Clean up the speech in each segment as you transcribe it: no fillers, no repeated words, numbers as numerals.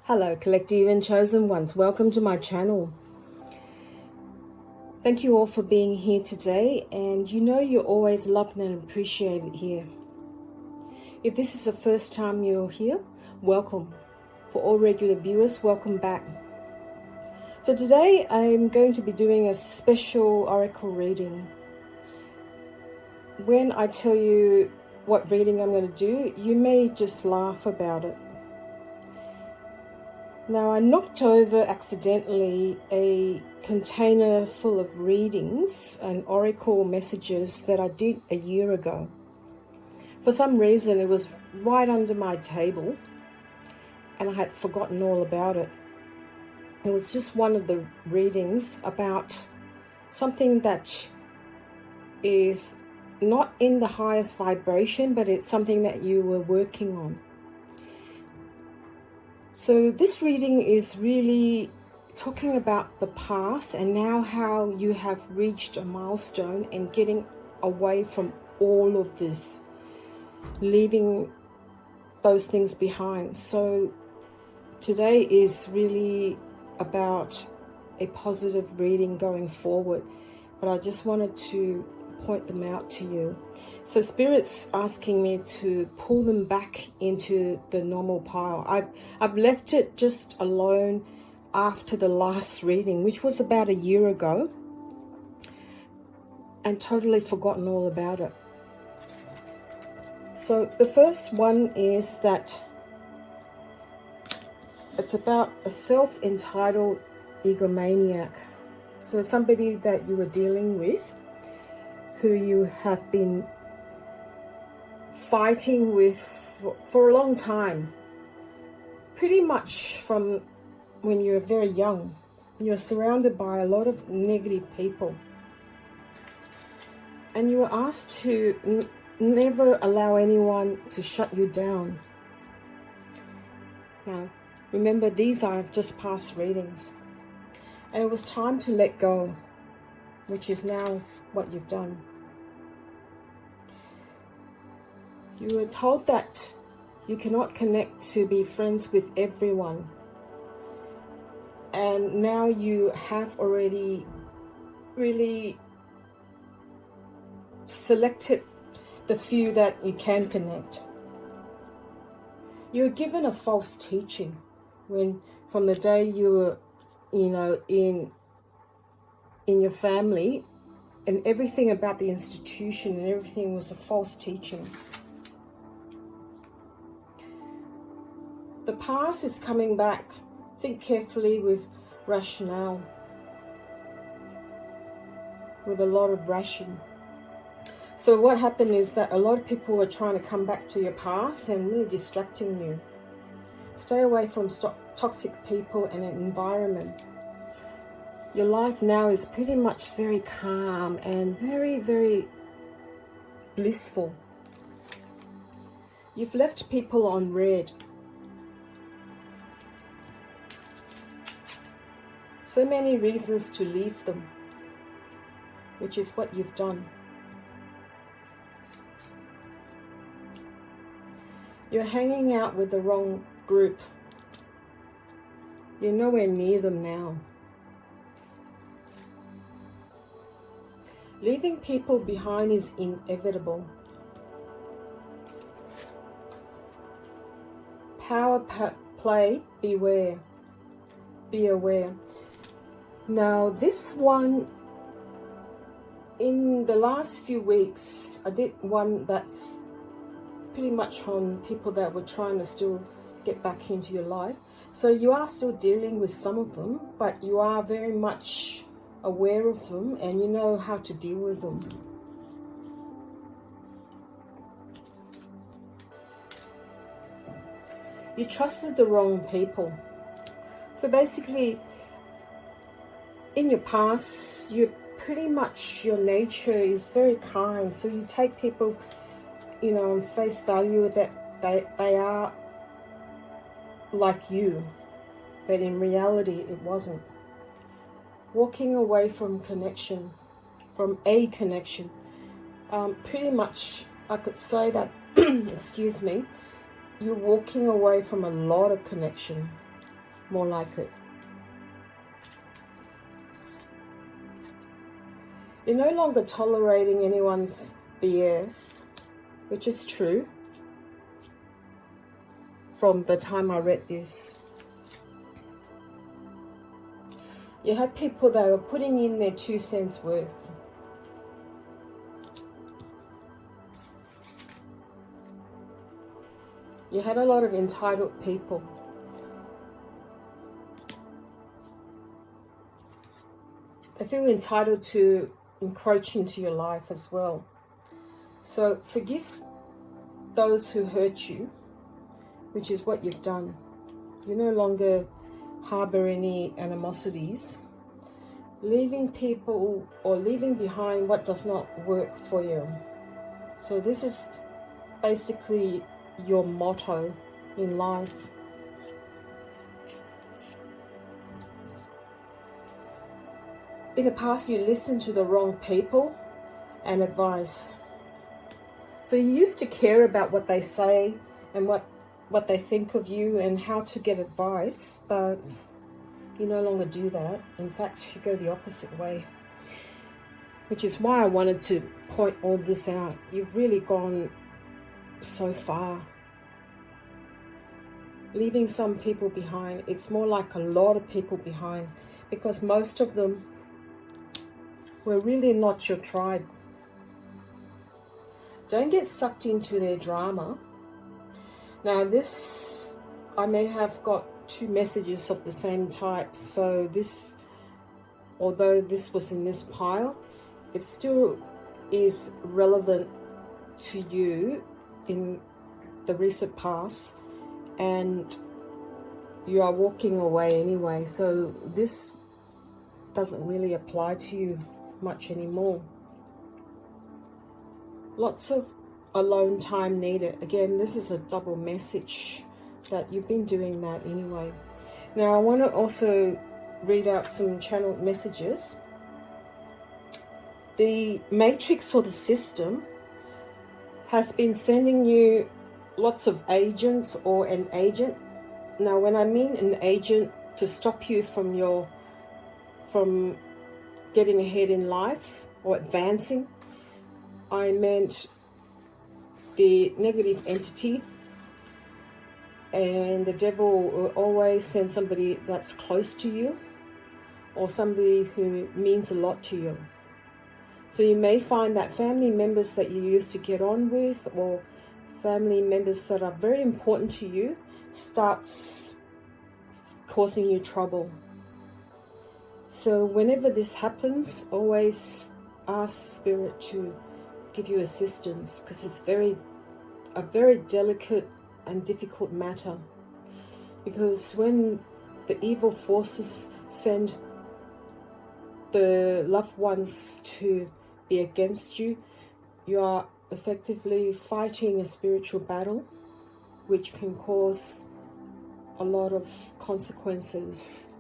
Hello, collective and chosen ones. Welcome to my channel. Thank you all for being here today, and you know you're always loved and appreciated here. If this is the first time you're here, welcome. For all regular viewers, welcome back. So today I'm going to be doing a special oracle reading. When I tell you what reading I'm going to do, you may just laugh about it. Now, I knocked over accidentally a container full of readings and oracle messages that I did a year ago. For some reason, it was right under my table, and I had forgotten all about it. It was just one of the readings about something that is not in the highest vibration, but it's something that you were working on. So this reading is really talking about the past and now how you have reached a milestone and getting away from all of this, leaving those things behind. So today is really about a positive reading going forward, but I just wanted to point them out to you. So Spirit's asking me to pull them back into the normal pile. I've left it just alone after the last reading, which was about a year ago, and totally forgotten all about it. So the first one is that it's about a self-entitled egomaniac. So somebody that you were dealing with, who you have been fighting with for a long time, pretty much from when you're very young. You're surrounded by a lot of negative people, and you were asked to never allow anyone to shut you down. Now, remember, these are just past readings, and it was time to let go, which is now what you've done. You were told that you cannot connect to be friends with everyone. And now you have already really selected the few that you can connect. You were given a false teaching when, from the day you were, in your family, and everything about the institution and everything was a false teaching. The past is coming back. Think carefully with rationale, with a lot of ration. So what happened is that a lot of people were trying to come back to your past and really distracting you. Stay away from toxic people and an environment. Your life now is pretty much very calm and very, very blissful. You've left people on red. So many reasons to leave them, which is what you've done. You're hanging out with the wrong group. You're nowhere near them now. Leaving people behind is inevitable. Power play, beware. Be aware. Now, this one, in the last few weeks, I did one that's pretty much on people that were trying to still get back into your life. So you are still dealing with some of them, but you are very much aware of them and you know how to deal with them. You trusted the wrong people. So basically, in your past, you're pretty much, your nature is very kind. So you take people, on face value that they are like you. But in reality, it wasn't. Walking away from connection, from a connection. Pretty much, I could say that, excuse me, you're walking away from a lot of connection. more like it. You're no longer tolerating anyone's BS, which is true from the time I read this. You have people that are putting in their 2 cents worth. You had a lot of entitled people. They feel entitled to encroach into your life as well. So forgive those who hurt you, which is what you've done. You no longer harbor any animosities. Leaving people or leaving behind what does not work for you. So this is basically your motto in life. In the past, you listened to the wrong people and advice. So you used to care about what they say and what they think of you and how to get advice, but you no longer do that. In fact, you go the opposite way, which is why I wanted to point all this out. You've really gone so far. Leaving some people behind, it's more like a lot of people behind, because most of them were really not your tribe. Don't get sucked into their drama. Now this, I may have got 2 messages of the same type, so this, although this was in this pile, it still is relevant to you in the recent past, and you are walking away anyway, so this doesn't really apply to you much anymore. Lots of alone time needed. Again, this is a double message that you've been doing that anyway. Now I want to also read out some channeled messages. The matrix or the system has been sending you lots of agents or an agent. Now when I mean an agent to stop you from getting ahead in life or advancing, I meant the negative entity, and the devil will always send somebody that's close to you or somebody who means a lot to you. So you may find that family members that you used to get on with, or family members that are very important to you, starts causing you trouble. So whenever this happens, always ask Spirit to give you assistance, because it's a very delicate and difficult matter. Because when the evil forces send the loved ones to be against you, you are effectively fighting a spiritual battle, which can cause a lot of consequences.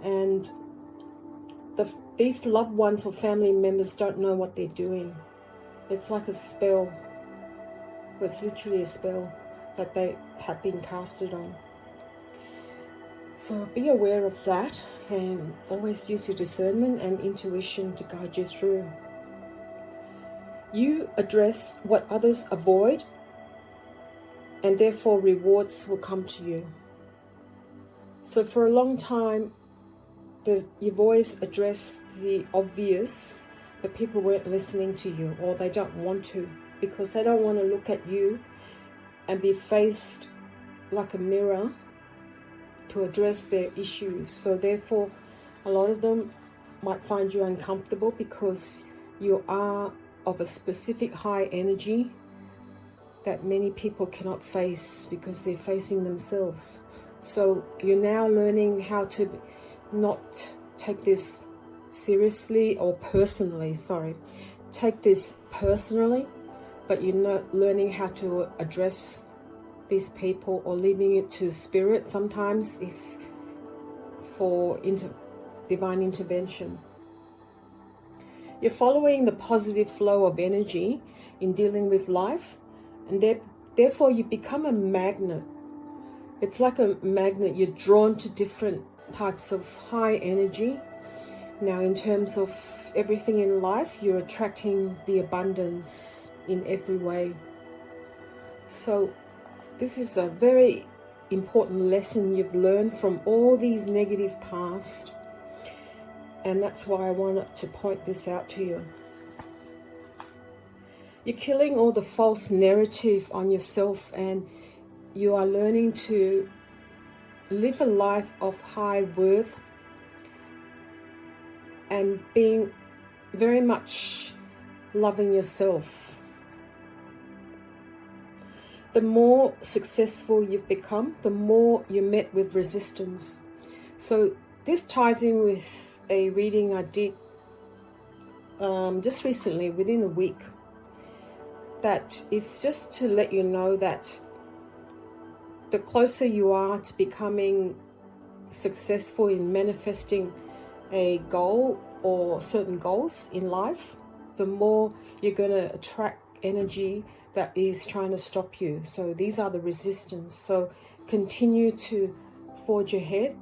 And these loved ones or family members don't know what they're doing. It's like a spell. It's literally a spell that they have been casted on. So be aware of that, and always use your discernment and intuition to guide you through. You address what others avoid, and therefore rewards will come to you. So for a long time, you've always addressed the obvious, but people weren't listening to you, or they don't want to, because they don't want to look at you and be faced like a mirror to address their issues. So therefore, a lot of them might find you uncomfortable because you are of a specific high energy that many people cannot face because they're facing themselves. So you're now learning how to not take this seriously or personally, take this personally, but you're not learning how to address these people, or leaving it to Spirit sometimes for divine intervention. You're following the positive flow of energy in dealing with life, and therefore you become a magnet It's like a magnet. You're drawn to different types of high energy. Now, in terms of everything in life, you're attracting the abundance in every way. So this is a very important lesson you've learned from all these negative past. And that's why I wanted to point this out to you. You're killing all the false narrative on yourself, and you are learning to live a life of high worth and being very much loving yourself. The more successful you've become, the more you're met with resistance. So this ties in with a reading I did just recently, within a week, that it's just to let you know that the closer you are to becoming successful in manifesting a goal or certain goals in life, the more you're going to attract energy that is trying to stop you. So these are the resistance. So continue to forge ahead.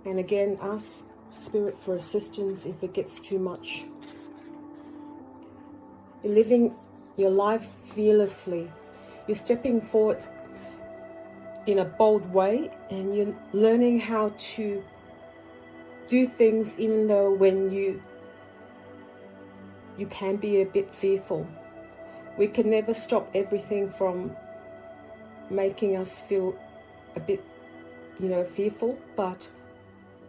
And again, ask Spirit for assistance if it gets too much. You're living your life fearlessly. You're stepping forward in a bold way, and you're learning how to do things even though when you can be a bit fearful. We can never stop everything from making us feel a bit, fearful, but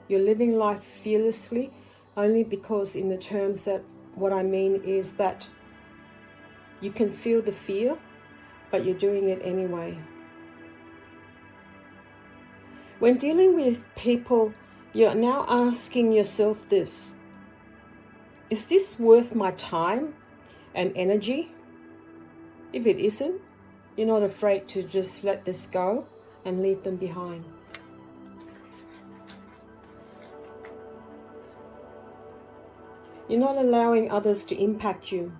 you're living life fearlessly only because in the terms that what I mean is that you can feel the fear, but you're doing it anyway. When dealing with people, you're now asking yourself this: is this worth my time and energy? If it isn't, you're not afraid to just let this go and leave them behind. You're not allowing others to impact you.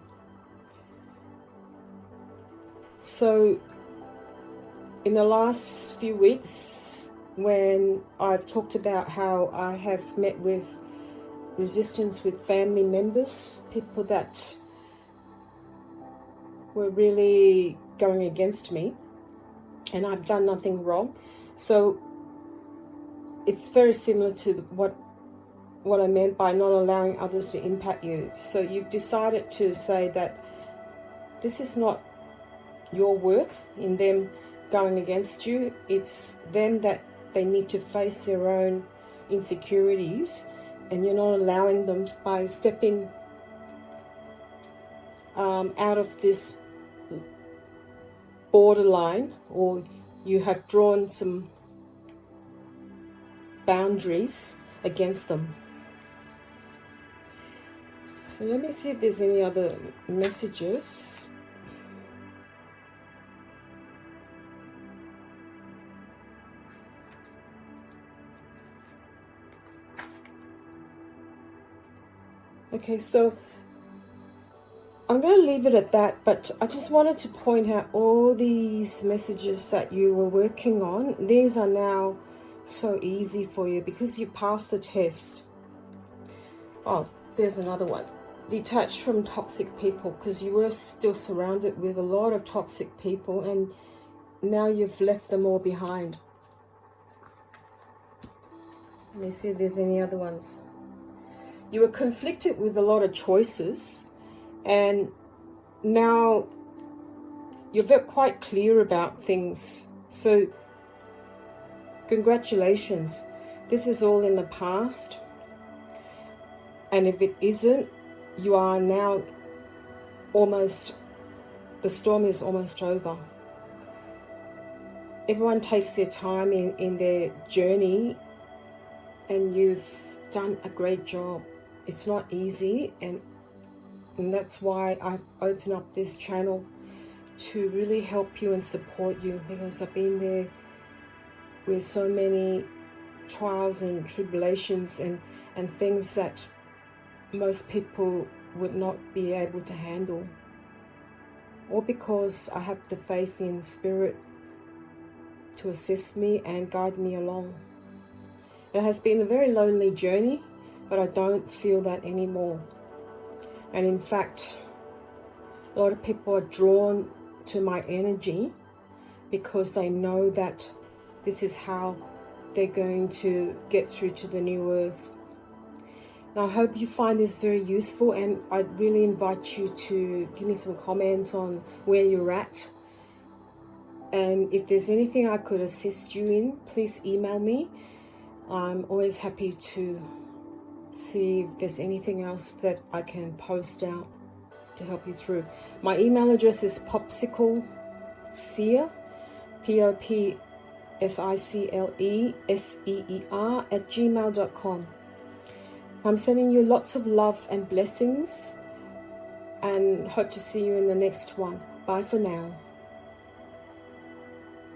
So in the last few weeks, when I've talked about how I have met with resistance with family members, people that were really going against me, and I've done nothing wrong. So it's very similar to what I meant by not allowing others to impact you. So you've decided to say that this is not your work in them going against you. It's them that they need to face their own insecurities, and you're not allowing them by stepping out of this borderline, or you have drawn some boundaries against them. So let me see if there's any other messages. Okay, so I'm going to leave it at that, but I just wanted to point out all these messages that you were working on. These are now so easy for you because you passed the test. Oh, there's another one. Detach from toxic people, because you were still surrounded with a lot of toxic people and now you've left them all behind. Let me see if there's any other ones. You were conflicted with a lot of choices, and now you're quite clear about things. So congratulations. This is all in the past. And if it isn't, you are now the storm is almost over. Everyone takes their time in their journey, and you've done a great job. It's not easy, and that's why I've opened up this channel to really help you and support you, because I've been there with so many trials and tribulations and things that most people would not be able to handle. Or because I have the faith in Spirit to assist me and guide me along. It has been a very lonely journey, but I don't feel that anymore. And in fact, a lot of people are drawn to my energy because they know that this is how they're going to get through to the new earth. Now, I hope you find this very useful, and I'd really invite you to give me some comments on where you're at. And if there's anything I could assist you in, please email me. I'm always happy to see if there's anything else that I can post out to help you through. My email address is popsicleseer, popsicleseer @gmail.com. I'm sending you lots of love and blessings, and hope to see you in the next one. Bye for now.